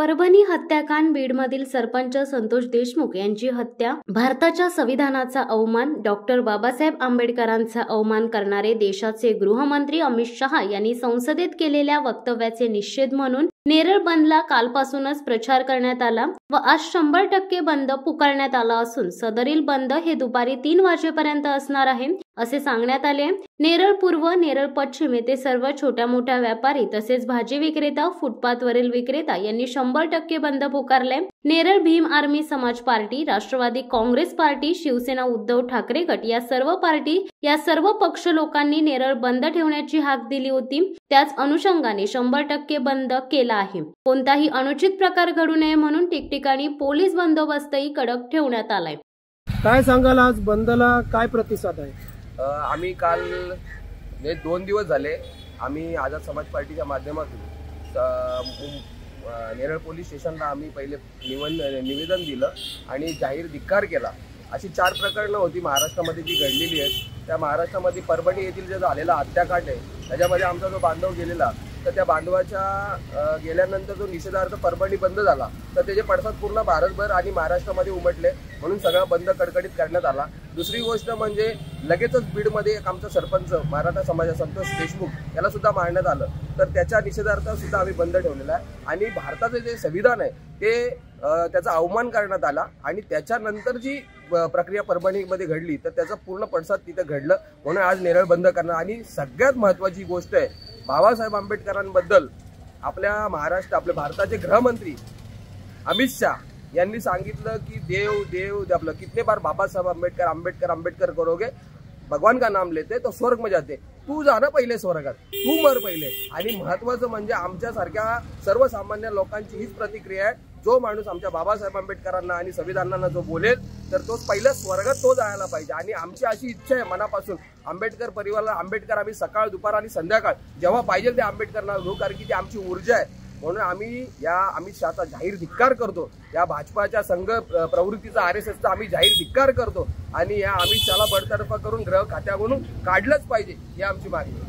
परभणी हत्याकांड बीडमधील सरपंच संतोष देशमुख यांची हत्या भारताच्या संविधानाचा अवमान, डॉक्टर बाबासाहेब आंबेडकरांचा अवमान करणारे देशाचे गृहमंत्री अमित शहा यांनी संसदेत केलेल्या वक्तव्याचे निषेध म्हणून नेरळ बंदला कालपासूनच प्रचार करण्यात आला व आज 100% बंद पुकारण्यात आला असून सदरील बंद हे दुपारी 3 वाजेपर्यंत असणार आहे असे सांगण्यात आले। नेरळ पूर्व, नेरळ पश्चिम येथे सर्व छोट्या मोठ्या व्यापारी तसेच भाजी विक्रेता, फुटपाथवरील विक्रेता यांनी 100% बंद पुकारले। नेरळ भीम आर्मी समाज पार्टी, राष्ट्रवादी काँग्रेस पार्टी, शिवसेना उद्धव ठाकरे गट या सर्व पक्ष लोकांनी नेरळ बंद ठेवण्याची हाक दिली होती। त्याच अनुषंगाने 100% बंद केला आहे। कोणताही अनुचित प्रकार घडू नये म्हणून ठिकठिकाणी पोलीस बंदोबस्तही कडक ठेवण्यात आलाय। काय सांगाल, आज बंदला काय प्रतिसाद आहे? आम्ही काल 2 दिवस झाले आम्ही आझाद समाज पार्टीच्या माध्यमातून नेरळ पोलीस स्टेशनला आम्ही पहिले निवेदन दिलं आणि जाहीर धिक्कार केला। अशी 4 प्रकरणं होती महाराष्ट्रामध्ये जी घडलेली आहेत। त्या महाराष्ट्रामध्ये परभणी येथील जो झालेला हत्याकांड आहे त्याच्यामध्ये आमचा जो बांधव गेलेला, तर त्या बांधवाच्या गेल्यानंतर जो निषेधार्थ परभणी बंद झाला तर त्याचे पडसाद पूर्ण भारतभर आणि महाराष्ट्रामध्ये उमटले, म्हणून सगळा बंद कडकडीत करण्यात आला। दुसरी गोष्ट म्हणजे लगेचच बीडमध्ये एक आमचा सरपंच मराठा समाज संतोष देशमुख याला सुद्धा मारण्यात आलं, तर त्याच्या निषेधार्थ सुद्धा आम्ही बंद ठेवलेला आहे। आणि भारताचं जे संविधान आहे ते त्याचा अवमान करण्यात आला आणि त्याच्यानंतर जी प्रक्रिया परभणीमध्ये घडली तर त्याचा पूर्ण पडसाद तिथे घडलं, म्हणून आज नेरळ बंद करणार। आणि सगळ्यात महत्त्वाची गोष्ट आहे, बाबासाहेब आंबेडकरांबद्दल आपले भारताचे गृहमंत्री अमित शाह यांनी सांगितलं की देव आपलं कितने बार बाबासाहेब आंबेडकर करोगे, भगवान का नाम लेते तो स्वर्ग में जाते, तू जा ना पहिले स्वर्गात, तू मर पहिले। आणि महत्वाचं म्हणजे आमच्यासारख्या सर्वसामान्य लोकांची हीच प्रतिक्रिया आहे, जो माणूस आमच्या बाबासाहेब आंबेडकरांना आणि संविधानांना जो बोलेल तर तो पहिल्या स्वर्गात तो जायला पाहिजे। आणि आमची अशी इच्छा आहे मनापासून, आंबेडकर परिवाराला आंबेडकर आम्ही सकाळ, दुपार आणि संध्याकाळ जेव्हा पाहिजे ते आंबेडकरांना घेऊ, कारण की ती आमची ऊर्जा आहे। म्हणून आम्ही या अमित शहाचा जाहीर धिक्कार करतो, या भाजपाच्या संघ प्रवृत्तीचा RSSचा आम्ही जाहीर धिक्कार करतो आणि या अमित शहाला बडतर्फ करून गृह खात्याकडून काढलंच पाहिजे, ही आमची मागणी आहे।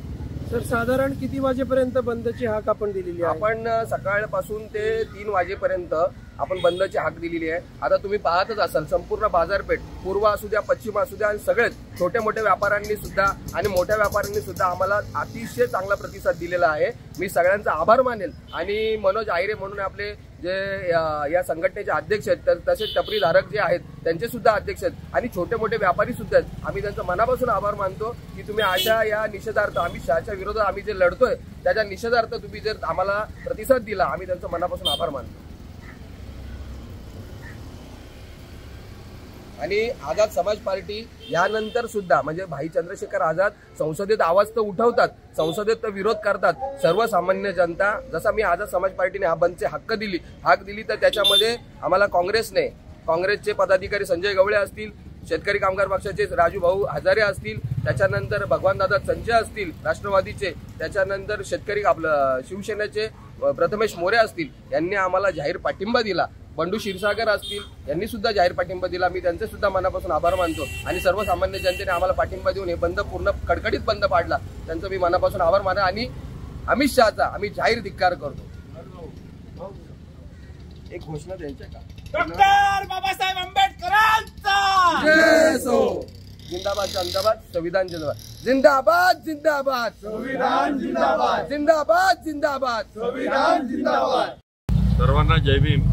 सर, साधारण किती वाजेपर्यंत बंदची हाक आपण दिलेली आहे? आपण सकाळपासून ते 3 वाजेपर्यंत आपण बंदची हाक दिलेली आहे। आता तुम्ही पाहतच असाल संपूर्ण बाजारपेठ, पूर्व असू द्या, पश्चिम असू द्या, सगळेच छोट्या मोठ्या व्यापाऱ्यांनी सुद्धा आणि मोठ्या व्यापाऱ्यांनी सुद्धा आम्हाला अतिशय चांगला प्रतिसाद दिलेला आहे। मी सगळ्यांचा आभार मानेल। आणि मनोज आहिरे म्हणून आपले जे या संघटनेचे अध्यक्ष आहेत, तर तसेच टपरीधारक जे आहेत त्यांचे सुद्धा अध्यक्ष आहेत आणि छोटे मोठे व्यापारी सुद्धा आहेत, आम्ही त्यांचा मनापासून आभार मानतो की तुम्ही अशा या निषेधार्थ अमित शहाच्या विरोधात आम्ही जे लढतोय त्याच्या निषेधार्थ तुम्ही जर आम्हाला प्रतिसाद दिला, आम्ही त्यांचा मनापासून आभार मानतो। आणि आझाद समाज पार्टी यानंतर सुद्धा म्हणजे भाई चंद्रशेखर आझाद संसदेत आवाज तर उठवतात, संसदेत तर विरोध करतात सर्वसामान्य जनता। जसा मी आझाद समाज पार्टीने हा बंदची हाक दिली तर त्याच्यामध्ये आम्हाला काँग्रेसचे पदाधिकारी संजय गवळे असतील, शेतकरी कामगार पक्षाचे राजू भाऊ हजारे असतील, त्याच्यानंतर भगवानदादा संजय असतील राष्ट्रवादीचे, त्याच्यानंतर शिवसेनेचे प्रथमेश मोरे असतील, यांनी आम्हाला जाहीर पाठिंबा दिला। बंडू क्षीरसागर असतील, यांनी सुद्धा जाहीर पाठिंबा दिला। मी त्यांचे सुद्धा मनापासून आभार मानतो आणि सर्वसामान्य जनतेने आम्हाला पाठिंबा देऊन हे बंद पूर्ण कडकडीत बंद पाडला, त्यांचं मी मनापासून आभार मानतो आणि अमित शहाचा आम्ही जाहीर धिक्कार करतो। एक घोषणा द्यायची का? डॉक्टर बाबासाहेब आंबेडकरांचा जय हो। जिंदाबाद, जिंदाबाद, संविधान जिंदाबाद, जिंदाबाद जिंदाबाद, संविधान जिंदाबाद, जिंदाबाद जिंदाबाद, संविधान जिंदाबाद। सर्वांना जय भीम।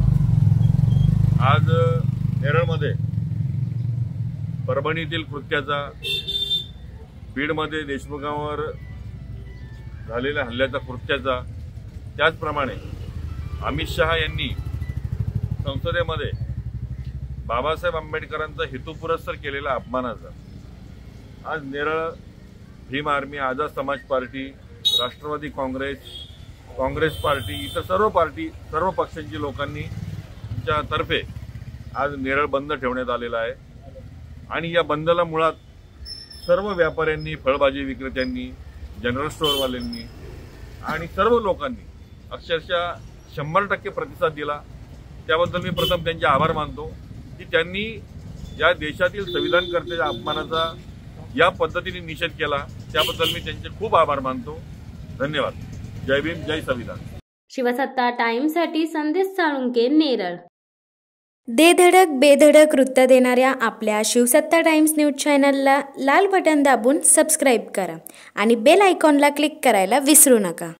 आज नेरळमध्ये परभणीतील कृत्याचा, बीडमध्ये देशमुखांवर झालेल्या हल्ल्याचा कृत्याचा, त्याचप्रमाणे अमित शहा यांनी संसदेमध्ये बाबासाहेब आंबेडकरांचा हेतुपुरस्सर केलेला अपमानाचा आज नेरळ भीम आर्मी, आझाद समाज पार्टी, राष्ट्रवादी काँग्रेस पार्टी, इतर सर्व पक्षांची लोकांनी तर्फे आज नेरळ बंद ठेवण्यात आलेला आहे। आणि या बंदला मुळात सर्व व्यापाऱ्यांनी, फळभाजी विक्रेत्यांनी, जनरल स्टोअरवाल्यांनी आणि सर्व लोकांनी अक्षरशः 100% प्रतिसाद दिला। त्याबद्दल मी प्रथम त्यांचे आभार मानतो की त्यांनी या देशातील संविधानकर्त्याच्या अपमानाचा या पद्धतीने निषेध केला, त्याबद्दल मी त्यांचे खूप आभार मानतो। धन्यवाद। जय भीम, जय संविधान। शिवसत्ता टाइम्ससाठी संदेश साळुंके, नेरळ. दे धडक बेधडक वृत्त देणाऱ्या आपल्या शिवसत्ता टाइम्स न्यूज चॅनलला लाल बटन दाबून सबस्क्राईब करा आणि बेल आयकॉनला क्लिक करायला विसरू नका.